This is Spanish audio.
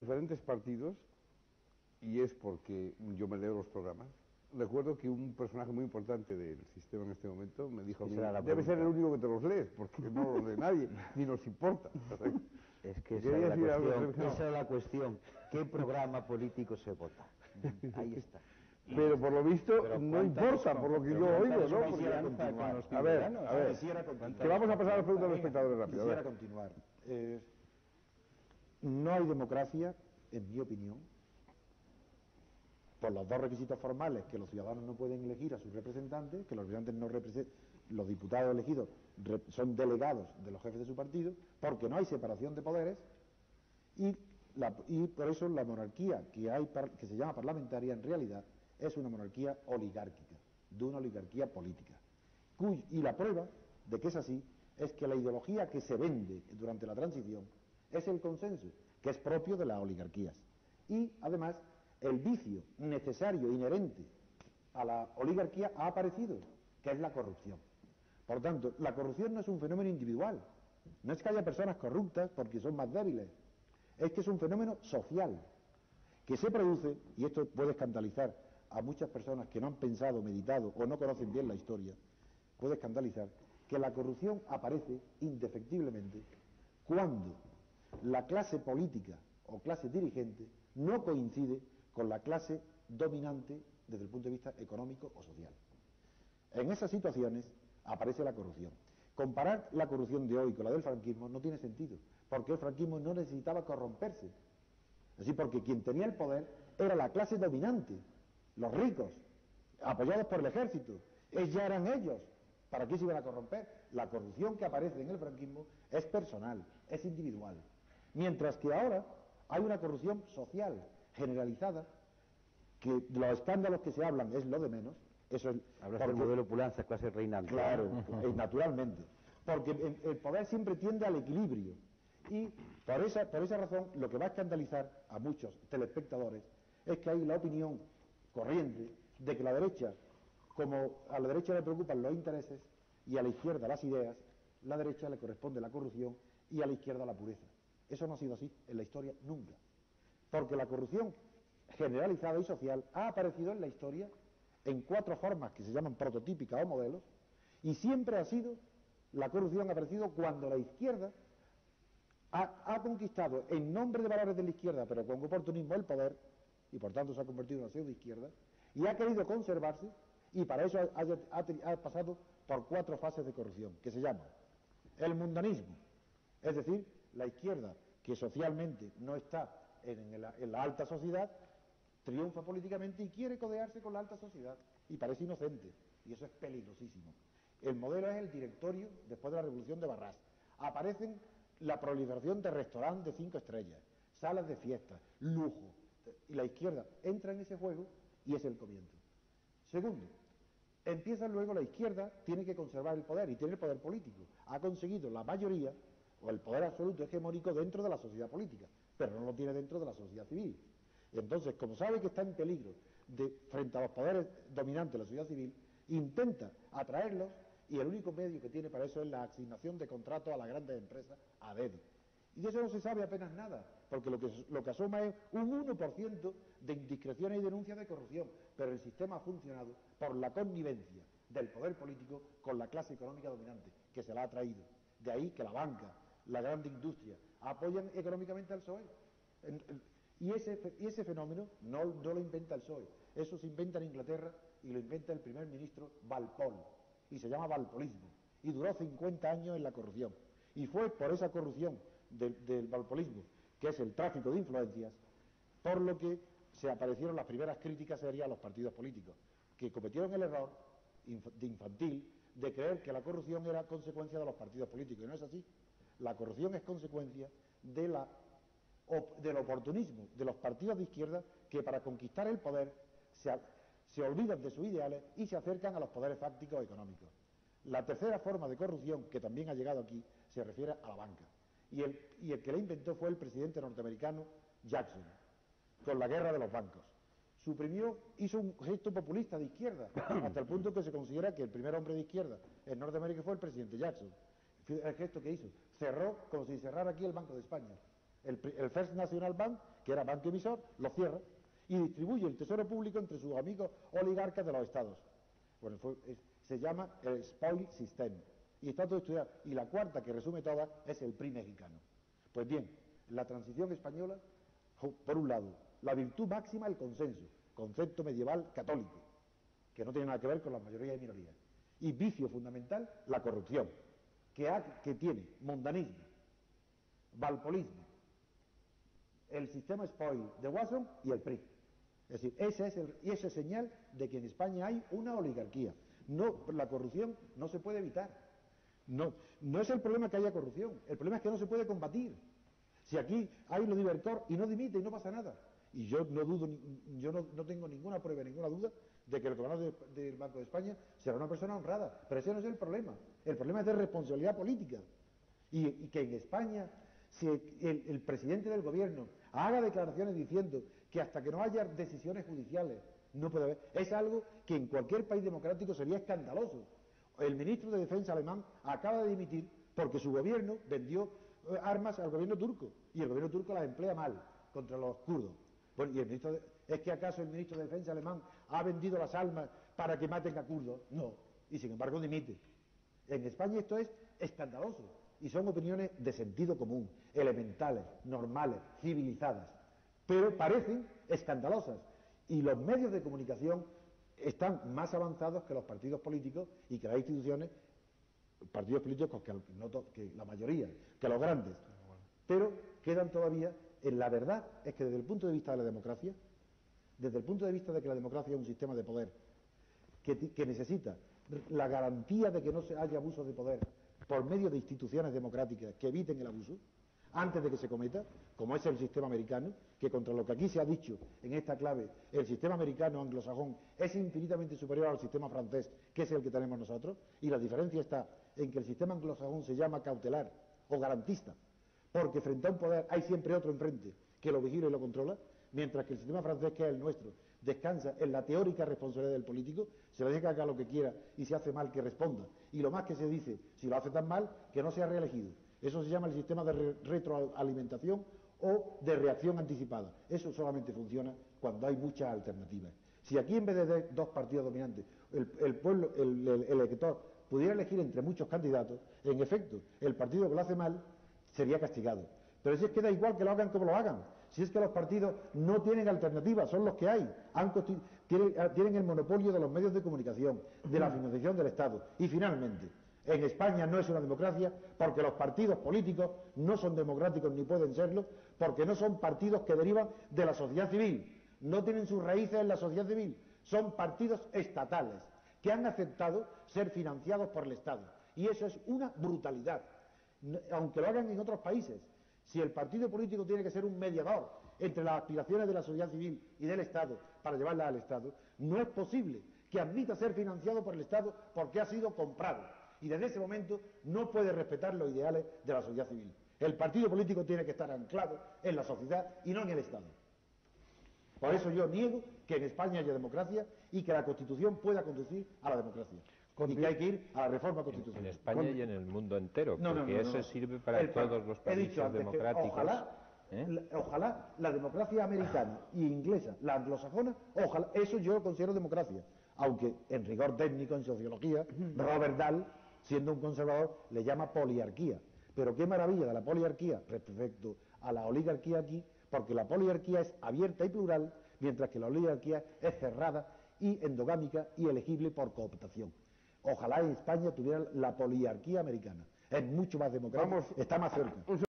diferentes partidos, y es porque yo me leo los programas. Recuerdo que un personaje muy importante del sistema en este momento me dijo a mí, debe ser el único que te los lees, porque no los lee nadie, ni nos importa. Es que esa es la cuestión. ¿Qué programa político se vota? Ahí está. Pero por lo visto no importa, por lo que yo oigo, ¿no? Porque, a ver, que vamos a pasar a las preguntas de los espectadores rápido. Quisiera continuar. No hay democracia, en mi opinión, por los dos requisitos formales: que los ciudadanos no pueden elegir a sus representantes, que los representantes no representan, los diputados elegidos son delegados de los jefes de su partido, porque no hay separación de poderes, y por eso la monarquía que se llama parlamentaria en realidad es una monarquía oligárquica, de una oligarquía política. Y la prueba de que es así es que la ideología que se vende durante la transición es el consenso, que es propio de las oligarquías. Y además el vicio necesario, inherente a la oligarquía ha aparecido, que es la corrupción. Por tanto, la corrupción no es un fenómeno individual, no es que haya personas corruptas porque son más débiles, es que es un fenómeno social, que se produce, y esto puede escandalizar a muchas personas que no han pensado, meditado o no conocen bien la historia, puede escandalizar que la corrupción aparece indefectiblemente cuando la clase política o clase dirigente no coincide con la clase dominante desde el punto de vista económico o social. En esas situaciones aparece la corrupción. Comparar la corrupción de hoy con la del franquismo no tiene sentido, porque el franquismo no necesitaba corromperse. Así, porque quien tenía el poder era la clase dominante, los ricos, apoyados por el ejército. Ya eran ellos. ¿Para qué se iban a corromper? La corrupción que aparece en el franquismo es personal, es individual. Mientras que ahora hay una corrupción social, generalizada, que los escándalos que se hablan es lo de menos. Eso es, hablas del modelo Pulanza, clase reinante. Claro, naturalmente. Porque el poder siempre tiende al equilibrio. Y por esa razón, lo que va a escandalizar a muchos telespectadores es que hay la opinión corriente de que la derecha, como a la derecha le preocupan los intereses y a la izquierda las ideas, la derecha le corresponde la corrupción y a la izquierda la pureza. Eso no ha sido así en la historia nunca. Porque la corrupción generalizada y social ha aparecido en la historia en 4 formas que se llaman prototípicas o modelos, y siempre ha sido, la corrupción ha aparecido cuando la izquierda ha conquistado en nombre de valores de la izquierda, pero con oportunismo, el poder, y por tanto se ha convertido en una pseudoizquierda, y ha querido conservarse, y para eso ha pasado por 4 fases de corrupción, que se llaman el mundanismo, es decir, la izquierda que socialmente no está en la alta sociedad, triunfa políticamente y quiere codearse con la alta sociedad, y parece inocente, y eso es peligrosísimo. El modelo es el directorio después de la revolución de Barras. Aparecen la proliferación de restaurantes de 5 estrellas, salas de fiestas, lujo, y la izquierda entra en ese juego y es el comienzo. Segundo, empieza luego la izquierda, tiene que conservar el poder y tiene el poder político. Ha conseguido la mayoría o el poder absoluto hegemónico dentro de la sociedad política, pero no lo tiene dentro de la sociedad civil. Entonces, como sabe que está en peligro frente a los poderes dominantes de la sociedad civil, intenta atraerlos, y el único medio que tiene para eso es la asignación de contratos a las grandes empresas a dedo. Y de eso no se sabe apenas nada, porque lo que asoma es un 1% de indiscreciones y denuncias de corrupción, pero el sistema ha funcionado por la connivencia del poder político con la clase económica dominante, que se la ha traído. De ahí que la banca, la gran industria, apoyan económicamente al PSOE. Y ese fenómeno no lo inventa el PSOE, eso se inventa en Inglaterra y lo inventa el primer ministro Walpole, y se llama walpolismo, y duró 50 años en la corrupción. Y fue por esa corrupción del walpolismo, que es el tráfico de influencias, por lo que se aparecieron las primeras críticas serias a los partidos políticos, que cometieron el error infantil de creer que la corrupción era consecuencia de los partidos políticos, y no es así. La corrupción es consecuencia del oportunismo de los partidos de izquierda, que para conquistar el poder se olvidan de sus ideales y se acercan a los poderes fácticos económicos. La tercera forma de corrupción, que también ha llegado aquí, se refiere a la banca. Y el que la inventó fue el presidente norteamericano Jackson, con la guerra de los bancos. Hizo un gesto populista de izquierda, hasta el punto que se considera que el primer hombre de izquierda en Norteamérica fue el presidente Jackson. El gesto que hizo, cerró como si cerrara aquí el Banco de España, el First National Bank, que era banco emisor, lo cierra y distribuye el tesoro público entre sus amigos oligarcas de los estados. Bueno, se llama el spoil system y está todo estudiado. Y la cuarta, que resume todas, es el PRI mexicano. Pues bien, la transición española, por un lado, la virtud máxima, el consenso, concepto medieval católico, que no tiene nada que ver con las mayorías y minorías. Y vicio fundamental, la corrupción, que tiene mundanismo, valpolismo, el sistema spoil de Watson y el PRI. Es decir, esa es señal de que en España hay una oligarquía. No, la corrupción no se puede evitar. No es el problema que haya corrupción, el problema es que no se puede combatir. Si aquí hay lo de Ibercor y no dimite y no pasa nada. Y yo no tengo ninguna prueba, ninguna duda de que el gobernador del Banco de España será una persona honrada. Pero ese no es el problema. El problema es de responsabilidad política. Y que en España, si el presidente del gobierno haga declaraciones diciendo que hasta que no haya decisiones judiciales no puede haber, es algo que en cualquier país democrático sería escandaloso. El ministro de Defensa alemán acaba de dimitir porque su gobierno vendió armas al gobierno turco y el gobierno turco las emplea mal contra los kurdos. Bueno, ¿es que acaso el ministro de Defensa alemán ha vendido las armas para que maten a kurdos? No, y sin embargo dimite. En España esto es escandaloso y son opiniones de sentido común, elementales, normales, civilizadas, pero parecen escandalosas y los medios de comunicación están más avanzados que los partidos políticos y que las instituciones, partidos políticos que la mayoría, que los grandes, pero quedan todavía en la verdad. Es que desde el punto de vista de la democracia, desde el punto de vista de que la democracia es un sistema de poder que necesita la garantía de que no se haya abuso de poder por medio de instituciones democráticas que eviten el abuso antes de que se cometa, como es el sistema americano, que contra lo que aquí se ha dicho en esta clave, el sistema americano anglosajón es infinitamente superior al sistema francés, que es el que tenemos nosotros, y la diferencia está en que el sistema anglosajón se llama cautelar o garantista, porque frente a un poder hay siempre otro enfrente que lo vigila y lo controla, mientras que el sistema francés, que es el nuestro, descansa en la teórica responsabilidad del político, se le deja que haga lo que quiera y si hace mal que responda, y lo más que se dice, si lo hace tan mal, que no sea reelegido. Eso se llama el sistema de retroalimentación o de reacción anticipada. Eso solamente funciona cuando hay muchas alternativas. Si aquí en vez de dos partidos dominantes, el pueblo, el elector, pudiera elegir entre muchos candidatos, en efecto, el partido que lo hace mal sería castigado. Pero si es que da igual que lo hagan como lo hagan, si es que los partidos no tienen alternativas, son los que hay, tienen el monopolio de los medios de comunicación, de la financiación del Estado. Y finalmente, en España no es una democracia porque los partidos políticos no son democráticos ni pueden serlo, porque no son partidos que derivan de la sociedad civil, no tienen sus raíces en la sociedad civil, son partidos estatales que han aceptado ser financiados por el Estado. Y eso es una brutalidad, aunque lo hagan en otros países. Si el partido político tiene que ser un mediador entre las aspiraciones de la sociedad civil y del Estado para llevarlas al Estado, no es posible que admita ser financiado por el Estado porque ha sido comprado. Y desde ese momento no puede respetar los ideales de la sociedad civil. El partido político tiene que estar anclado en la sociedad y no en el Estado. Por eso yo niego que en España haya democracia y que la Constitución pueda conducir a la democracia. Y que hay que ir a la reforma constitucional. En España y en el mundo entero, porque eso sirve para todos los países democráticos. Ojalá la democracia americana y inglesa, la anglosajona, ojalá, eso yo lo considero democracia. Aunque en rigor técnico, en sociología, Robert Dahl, siendo un conservador, le llama poliarquía. Pero qué maravilla de la poliarquía respecto a la oligarquía aquí, porque la poliarquía es abierta y plural, mientras que la oligarquía es cerrada y endogámica y elegible por cooptación. Ojalá en España tuviera la poliarquía americana. Es mucho más democrático, está más cerca.